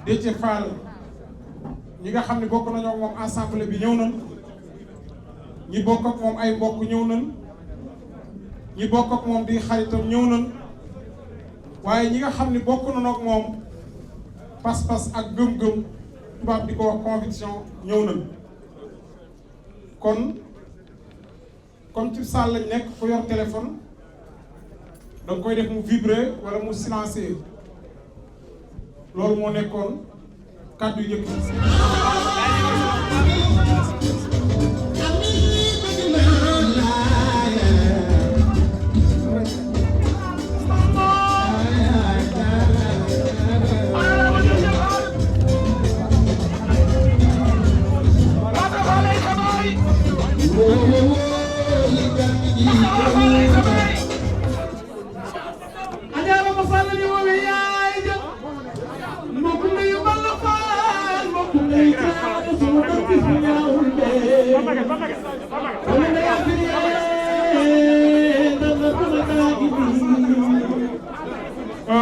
Déthié Fall ñi nga xam ne bokk nañoo moom assemblée bi ñëw nañ ñi bokk ak moom ay mbokk ñëw nañ ñi bokk ak moom di xaritam ñëw nañ waaye ñi nga xam ne bokk nañoo ak moom pas-pas ak gëm-gëm tubaab di ko wax conviction ñëw nañ kon comme ci salle lañ nekk ku yor téléphone danga koy def mu vibrer wala mu silencieux loolu moo nekkoon kàddu yu njëkk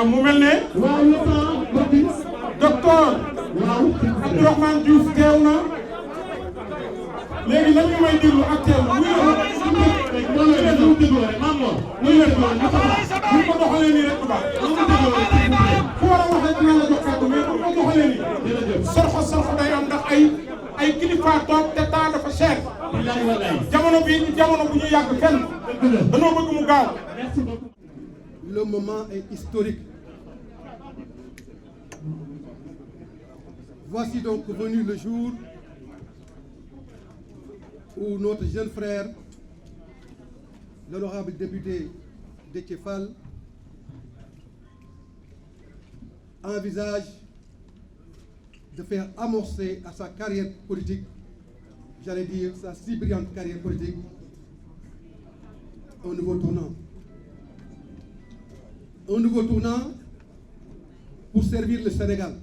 mu mel ne docteur Abdourahmane Diouf teew na léegi lan ñu may déglu actuellement muy ko doxalee nii rek tubaab fu war a wax rek dina la jox kàddu mais bu ko doxalee nii sorxo day am ndax ay kilifa toog te temps dafa cher jamono bi jamono bu ñu yàgg fenn dañoo bëgg mu gaaw. Le moment est historique. Voici donc venu le jour où notre jeune frère, l'honorable député Déthié Fall, envisage de faire amorcer à sa carrière politique, j'allais dire sa si brillante carrière politique, un nouveau tournant. Un nouveau tournant pour servir le Sénégal.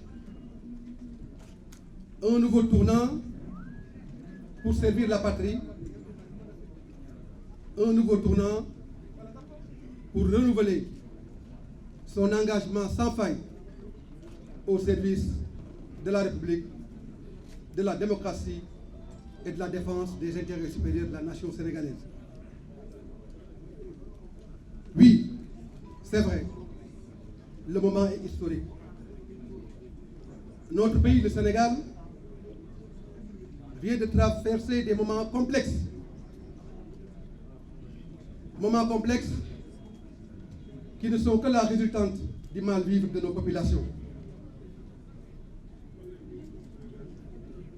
Un nouveau tournant pour servir la patrie. Un nouveau tournant pour renouveler son engagement sans faille au service de la République, de la démocratie et de la défense des intérêts supérieurs de la nation sénégalaise. Oui, c'est vrai, le moment est historique. Notre pays, le Sénégal, vient de traverser des moments complexes. Moments complexes qui ne sont que la résultante du mal-vivre de nos populations.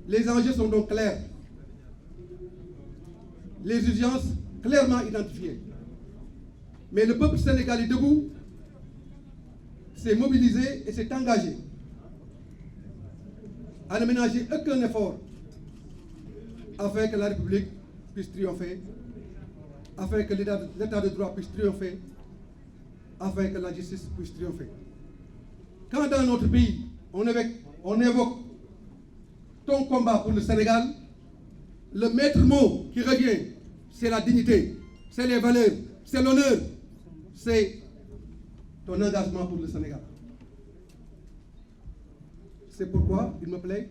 Les enjeux sont donc clairs. Les urgences clairement identifiées. Mais le peuple sénégalais debout s'est mobilisé et s'est engagé à ne ménager aucun effort afin que la République puisse triompher, afin que l'état de droit puisse triompher, afin que la justice puisse triompher. Quand dans notre pays, on évoque ton combat pour le Sénégal, le maître mot qui revient, c'est la dignité, c'est les valeurs, c'est l'honneur, c'est ton engagement pour le Sénégal. C'est pourquoi il me plaît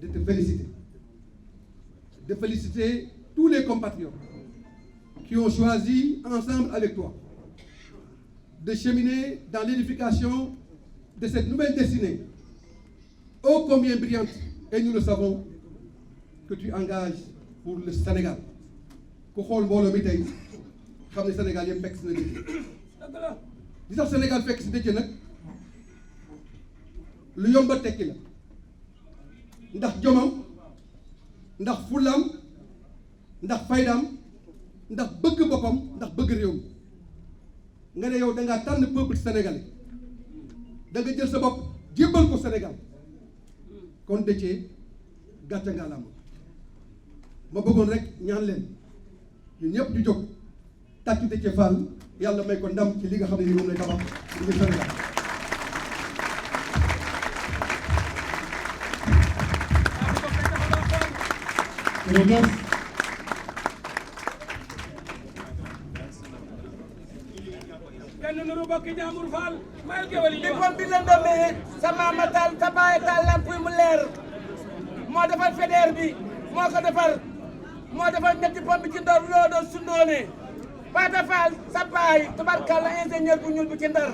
de te féliciter. De féliciter tous les compatriotes qui ont choisi ensemble avec toi de cheminer dans l'édification de cette nouvelle destinée, ô combien brillante, et nous le savons, que tu engages pour le Sénégal. Ku xool mbooloo mi tey xam ne Sénégal yëpp fekk si na Déthié li tax Sénégal fekk si Déthié nag lu yomba tekki la ndax jomam ndax fulam ndax faydam ndax bëgg boppam ndax bëgg réew mi nga ne yow da ngaa tànn peuple sénégalais da nga jël sa bopp jébbal ko Sénégal kon Déthié gàcce ngalaama ma bëggoon rek ñaan leen ñun ñëpp ñu jóg tàccu Déthié Fall yàlla may ko ndam ci li nga xam ne ni moom lay tabax ngir Sénégal. kenn nuru bi pom bi lëndëmee sa maama taal sa baay taal lamp yi mu leer moo defar fédère bi moo ko defar ñetti pom bi ci ndor loo doon sundoone Pata Fall sa baay tubarkalla ingénieur bu ñuul bu ci ndar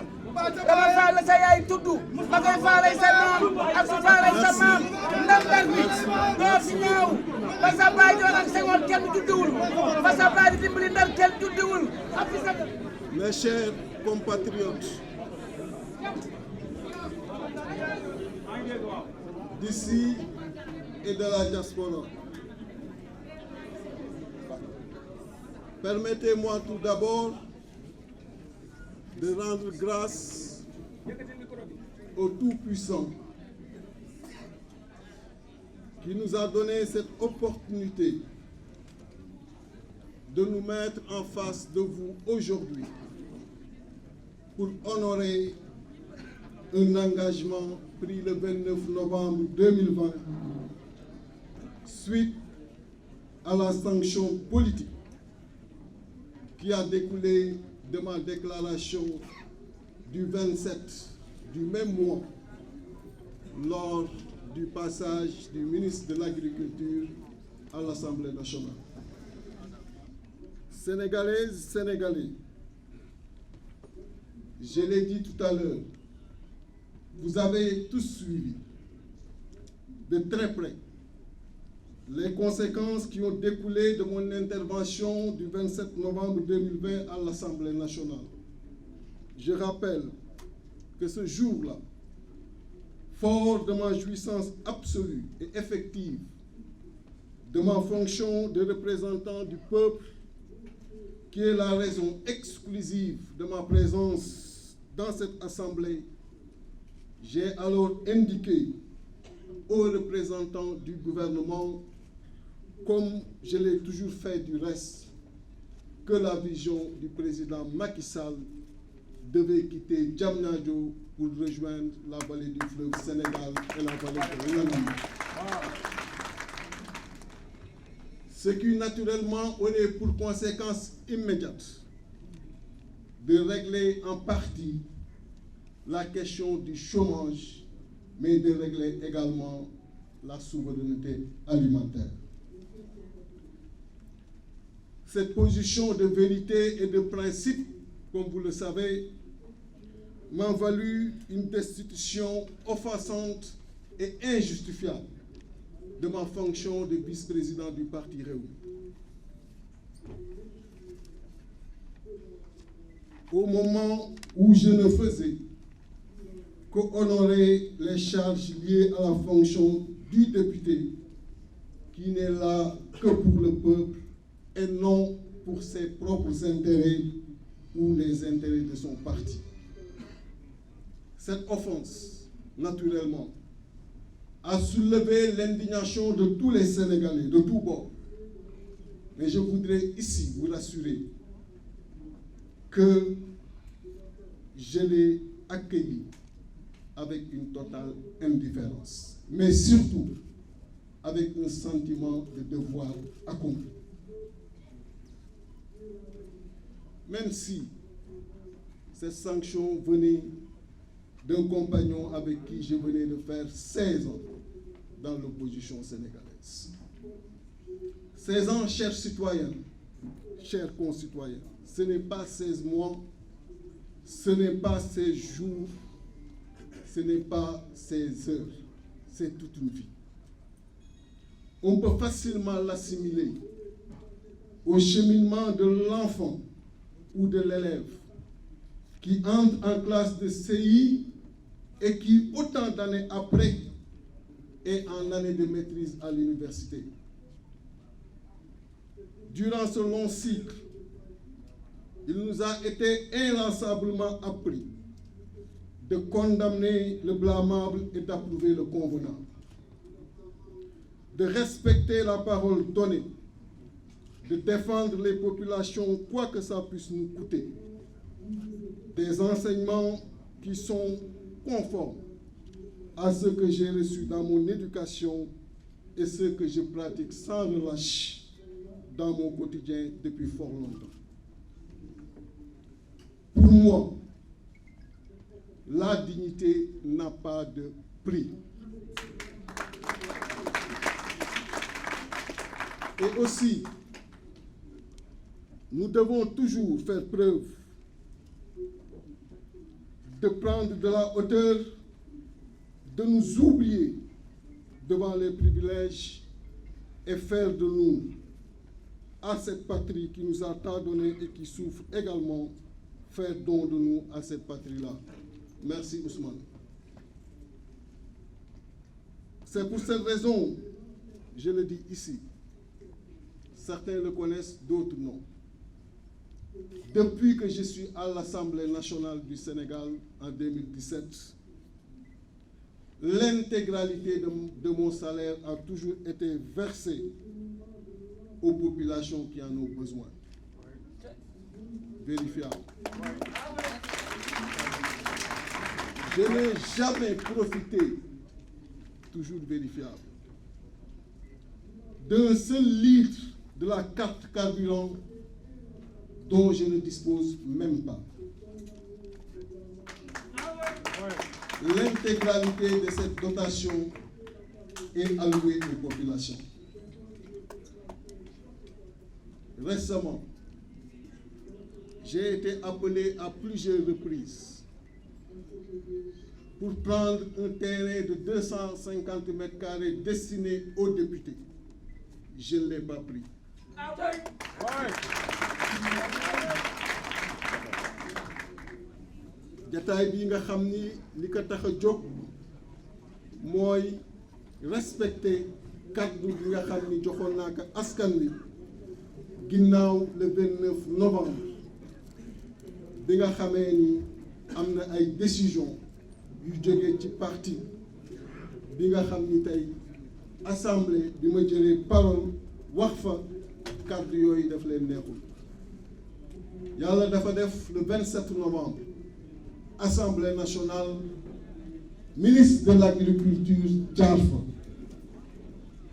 dama faal la sa yaay tudd ma koy faalay sa maam ak su faalay sa maam ndar bi doo fi ñaaw ba sa baay doon ak Senghor kenn judduwul ba sa baay di dimbali ndar kenn judduwul Mes chers compatriotes, d'ici et de la diaspora, permettez-moi tout d'abord de rendre grâce au Tout-Puissant qui nous a donné cette opportunité de nous mettre en face de vous aujourd'hui pour honorer un engagement pris le 29 novembre 2020 suite à la sanction politique qui a découlé de ma déclaration du 27 du même mois lors du passage du ministre de l'Agriculture à l'Assemblée nationale. Sénégalaises, Sénégalais, je l'ai dit tout à l'heure, vous avez tous suivi de très près les conséquences qui ont découlé de mon intervention du 27 novembre 2020 à l'Assemblée nationale. Je rappelle que ce jour-là, fort de ma jouissance absolue et effective de ma fonction de représentant du peuple, qui est la raison exclusive de ma présence dans cette assemblée, j'ai alors indiqué aux représentants du gouvernement, comme je l'ai toujours fait du reste, que la vision du président Macky Sall devait quitter Diamniadio pour rejoindre la vallée du fleuve Sénégal et la vallée de l'Anambra. Ce qui naturellement aurait pour conséquence immédiate de régler en partie la question du chômage, mais de régler également la souveraineté alimentaire. Cette position de vérité et de principe, comme vous le savez, m'a valu une destitution offensante et injustifiable de ma fonction de vice-président du Parti Rewmi. Au moment où je ne faisais qu'honorer les charges liées à la fonction du député, qui n'est là que pour le peuple et non pour ses propres intérêts ou les intérêts de son parti. Cette offense, naturellement, a soulevé l'indignation de tous les Sénégalais, de tous bords. Mais je voudrais ici vous rassurer que je l'ai accueilli avec une totale indifférence, mais surtout avec un sentiment de devoir accompli. Même si cette sanction venait d'un compagnon avec qui je venais de faire 16 ans dans l'opposition sénégalaise. 16 ans, chers citoyens, chers concitoyens, ce n'est pas 16 mois, ce n'est pas 16 jours, ce n'est pas 16 heures, c'est toute une vie. On peut facilement l'assimiler au cheminement de l'enfant ou de l'élève qui entre en classe de CI et qui, autant d'années après, est en année de maîtrise à l'université. Durant ce long cycle, il nous a été inlassablement appris de condamner le blâmable et d'approuver le convenable, de respecter la parole donnée, de défendre les populations quoi que ça puisse nous coûter, des enseignements qui sont conformes à ce que j'ai reçu dans mon éducation et ce que je pratique sans relâche dans mon quotidien depuis fort longtemps. Pour moi, la dignité n'a pas de prix. Et aussi, nous devons toujours faire preuve de prendre de la hauteur, de nous oublier devant les privilèges et faire de nous, à cette patrie qui nous a tant donné et qui souffre également, faire don de nous à cette patrie-là. Merci Ousmane. C'est pour cette raison, je le dis ici, certains le connaissent, d'autres non. Depuis que je suis à l'Assemblée nationale du Sénégal en 2017, l'intégralité de mon salaire a toujours été versée aux populations qui en ont besoin. Vérifiable. Je n'ai jamais profité, toujours vérifiable, d'un seul litre de la carte carburant dont je ne dispose même pas. L'intégralité de cette dotation est allouée aux populations. Récemment, j'ai été appelé à plusieurs reprises pour prendre un terrain de 250 mètres carrés destiné aux députés. Je ne l'ai pas pris. jataay bi nga xam ni li ko tax a jóg mooy respecter kàddu bi nga xam ni joxoon naa ko askan wi ginnaaw le 29 novembre bi nga xamee ni am na ay décision yu jógee ci parti bi nga xam ni tey assemblée bi ma jëlee parole wax fa kàddu yooyu daf leen neexul yàlla dafa def le 27 novembre Assemblée nationale ministre de l'agriculture jaar fa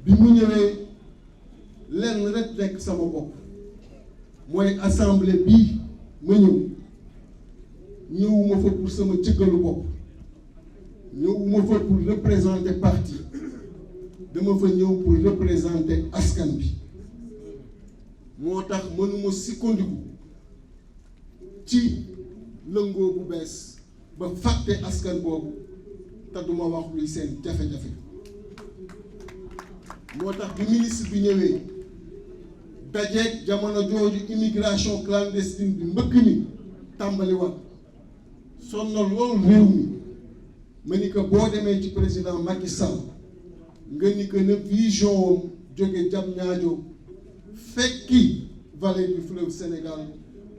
bi mu ñëwee lenn rek nekk sama bopp mooy assemblée bii ma ñëwuma fa pour sama cëggalu bopp ñëwuma fa pour représenter parti dama fa ñëw pour représenter askan bi moo tax mënuma sukkandiku ci lëngoo bu bees ba fàtte askan boobu te duma wax luy seen jafe-jafe moo tax bi ministre bi ñëwee dajeeg jamono jooju immigration clandestine bi mbëkk mi tàmbali wat sonnal loolu réew mi ma ni ko boo demee ci président Macky Sall nga ni ko ne vision jóge Diamniadio fekki vallée du fleuve Sénégal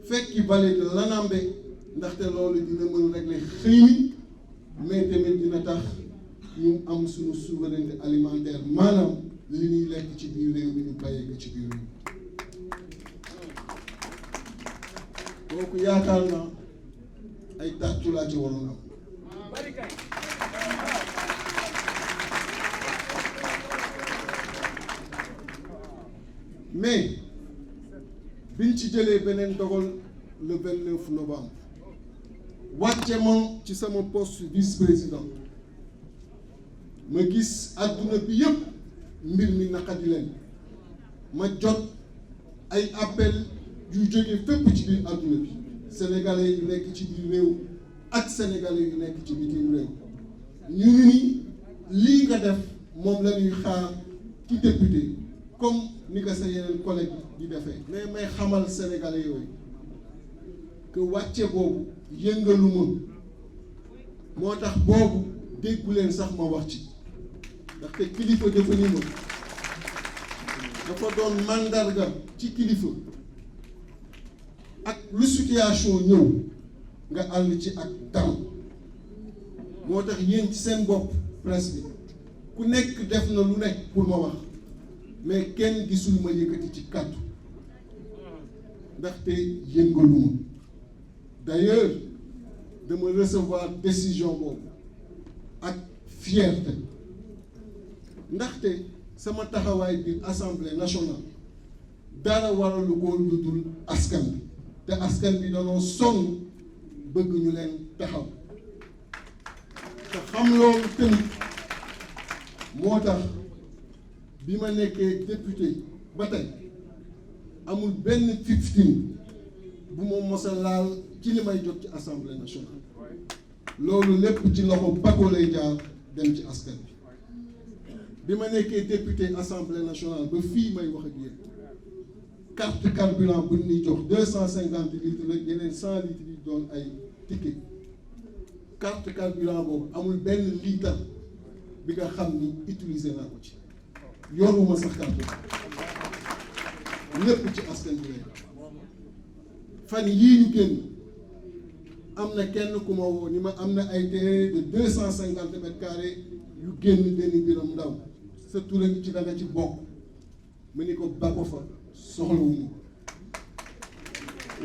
fekki vallée de l'Anambé ndaxte loolu dina mën régler xëy mi mais tamit dina tax ñu am suñu souveraineté alimentaire maanaam li ñuy lekk ci biir réew mi ñu bàyyee ko ci biir réew kooku yaakaar naa ay tàccu laa ci waroon am mais biñ ci jëlee beneen dogal le 29 novembre wàcce ma ci sama poste vice-président ma gis adduna bi yëpp mbir mi naqadi leen ma jot ay appel yu jóge fépp ci biir adduna bi sénégalais yu nekk ci biir réew ak sénégalais yu nekk ci bitim réew ñu ni lii nga def moom la ñuy xaar ci député comme ni ko sa yeneen collègue di defee mais may xamal sénégalais yooyu que wàcce boobu yëngaluma moo tax boobu déggu leen sax ma wax ci ndaxte kilifa dafa ni ma dafa doon mandarga ci kilifa ak lu situation ñëw nga ànd ci ak dal moo tax yéen ci seen bopp presse bi ku nekk def na lu nekk pour ma wax mais kenn gisul ma yëkkati ci kàddu ndaxte yëngaluma d'ailleurs dama recevoir décision boobu ak fierté ndaxte sama taxawaay biir assemblée nationale dara waralu ko lu dul askan bi te askan bi danoo sonn bëgg ñu leen taxaw xam loolu tamit moo tax bi ma nekkee député ba tey amul benn 15 bu ma mos a laal ci li may jot ci assemblée nationale loolu lépp ci loxo Bako lay jaar dem ci askan bi ma nekkee député assemblée nationale ba fii may wax ak yéen carte carburant bu ñuy jox 250 litres la yeneen 100 litres yi doon ay ticket carte carburant boobu amul benn litre bi nga xam ni utiliser naa ko ci yoruma sax carte lépp ci askan bi lay fan yii ñu génn am na kenn ku ma woo ni ma am na ay terrain de 250 mètres carrés yu génn benn biram ndaw sa tur ngi ci da nga ci bokk mu ni ko ba ko fa soxlawuñu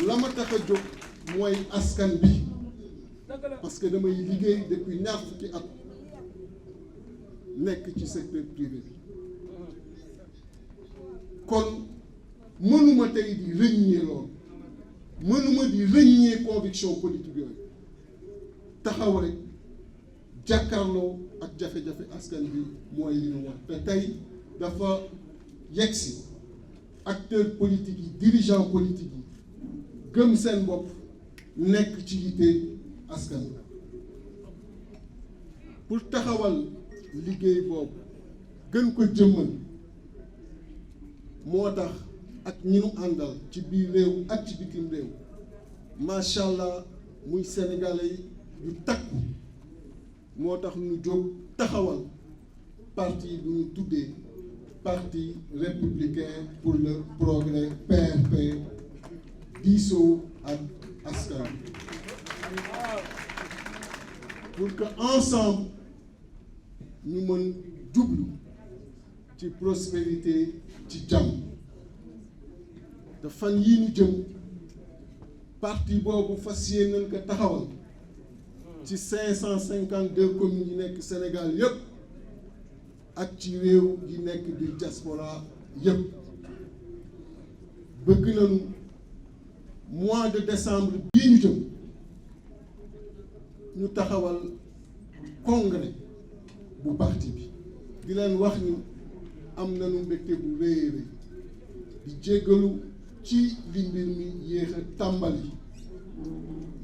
la ma tax a jóg mooy askan bi parce que damay liggéey depuis ñaar fukki at nekk ci secteur privé bi kon mënuma tey di rëññee loolu mënuma di rëññee conviction politique yooyu taxaw rek jàkkaarloo ak jafe-jafe askan bi mooy li ñu wax te tey dafa yegsi acteurs politiques yi dirigeants politiques yi gëm seen bopp nekk ci yitte askan bi pour taxawal liggéey boobu gën ko jëmmal moo tax ak ñi nu àndal ci biir réew ak ci bitim réew macha allah muy sénégalais yu takku moo tax ñu jóg taxawal parti bu ñu tuddee parti républicain pour le progrès PRP diisoo ak askan pour que ensemble ñu mën jublu ci prospérité ci jàmm te fan yii ñu jëm parti boobu fas yéene nañ ko taxawal ci 552 communes yi nekk Sénégal yépp ak ci réew yi nekk di diaspora yépp bëgg nañu mois de décembre bii ñu jëm ñu taxawal congrès bu parti bi di leen wax ni am nañu mbégte bu rëy rëy di jéggalu ci li mbir mi yéex a tàmbali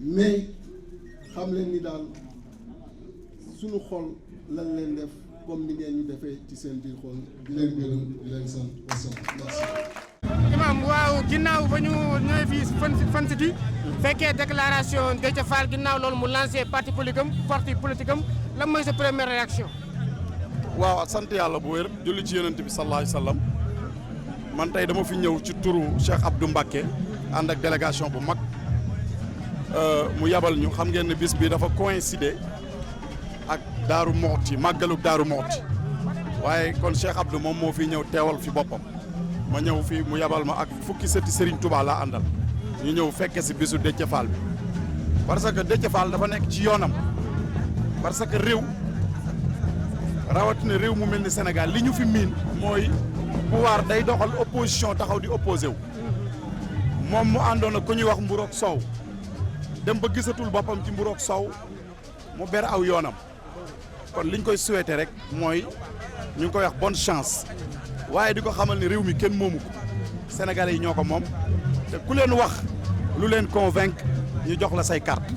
mais xam leen ni daal suñu xol lan leen def comme ni ngeen ñu defee ci seen biir xol di leen gërëm di leen sant wasalaam merci. Imam waaw ginnaaw ba ñu ñëwee fii Fan City fekkee déclaration Déthié Fall ginnaaw loolu mu lancé parti politique am lan mooy sa première réaction. waaw sant yàlla bu wér julli ci yonent bi sallallahu alayhi wa sallam man tey dama fi ñëw ci turu Cheikh Abdou Mbacké ànd ak délégation bu mag mu yabal ñu xam ngeen ne bis bi dafa coïncider ak Daaru Muxti màggalu Daaru Muxti waaye kon Cheikh Abdou moom moo fi ñëw teewal fi boppam ma ñëw fi mu yabal ma ak fukki sëti Serigne Touba laa àndal ñu ñëw fekke si bisu Déthié Fall bi parce que Déthié Fall dafa nekk ci yoonam parce que réew rawatina réew mu mel ni Sénégal li ñu fi miin mooy pouvoir day doxal opposition taxaw di opposé wu moom mu àndoon ak ku ñuy wax mburoog soow dem ba gisatul boppam ci mburoog soow mu ber aw yoonam kon liñ koy souhaité rek mooy ñu ngi koy wax bonne chance waaye di ko xamal ni réew mi kenn moomu ko Sénégalais yi ñoo ko moom te ku leen wax lu leen convaincre ñu jox la say carte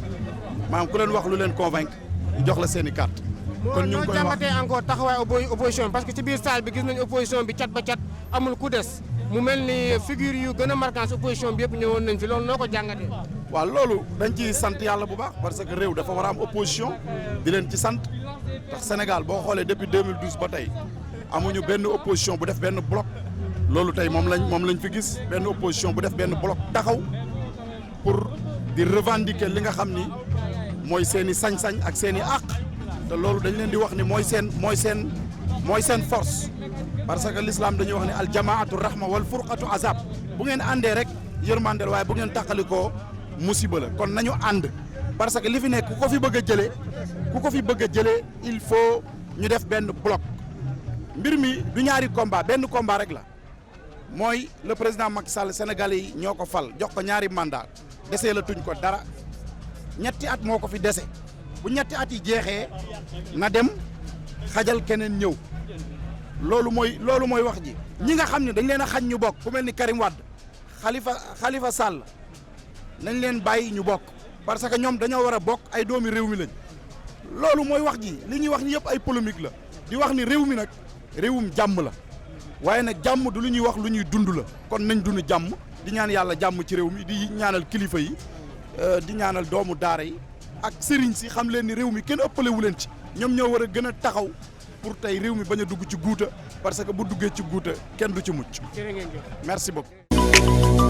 maanaam ku leen wax lu leen convaincre ñu jox la seeni carte kon ñu ngi koy wax jàngatee encore taxawaay opposition parce que ci biir salle bi gis nañu opposition bi cat ba cat amul ku des mu mel ni figure yu gën a marquant ci opposition bi yëpp ñëwoon nañ fi loolu noo ko jàngatee. waaw loolu dañ ci sant yàlla bu baax parce que réew dafa war a am opposition di leen ci sant tax Sénégal boo xoolee depuis 2012 ba tey amuñu benn opposition bu def benn bloc loolu tey moom lañ fi gis benn opposition bu def benn bloc taxaw pour di revendiquer li nga xam ni mooy seen i sañ-sañ ak seen i àq te loolu dañ leen di wax ni mooy seen force parce que l'islam dañuy wax ni al jamaatu rahma wal furqatu azab bu ngeen àndee rek yërmandeel waaye bu ngeen tàqalikoo musiba la kon nañu ànd parce que li fi nekk ku ko fi bëgg a jëlee il faut ñu def benn bloc mbir mi du ñaari combat benn combat rek la mooy le président Macky Sall Sénégalais yi ñoo ko fal jox ko ñaari mandat desee la tuñ ko dara ñetti at moo ko fi dese bu ñetti at yi jeexee na dem xajal keneen ñëw loolu mooy wax ji. ñi nga xam ne dañ leen a xañ ñu bokk ku mel ni Karim Wade Khalifa Sall nañ leen bàyyi ñu bokk parce que ñoom dañoo war a bokk ay doomi réew mi lañ loolu mooy wax ji. li ñuy wax ni yëpp ay polémique la di wax ni réew mi nag réewum jàmm la waaye nag jàmm du lu ñuy wax lu ñuy dund la kon nañ dund jàmm di ñaan yàlla jàmm ci réew mi di ñaanal kilifa yi di ñaanal doomu daara yi ak sëriñ si xam leen ni réew mi kenn ëppalewu leen ci ñoom ñoo war a gën a taxaw pour tey réew mi bañ a dugg ci guuta parce que bu duggee ci guuta kenn du ci mucc. merci beaucoup.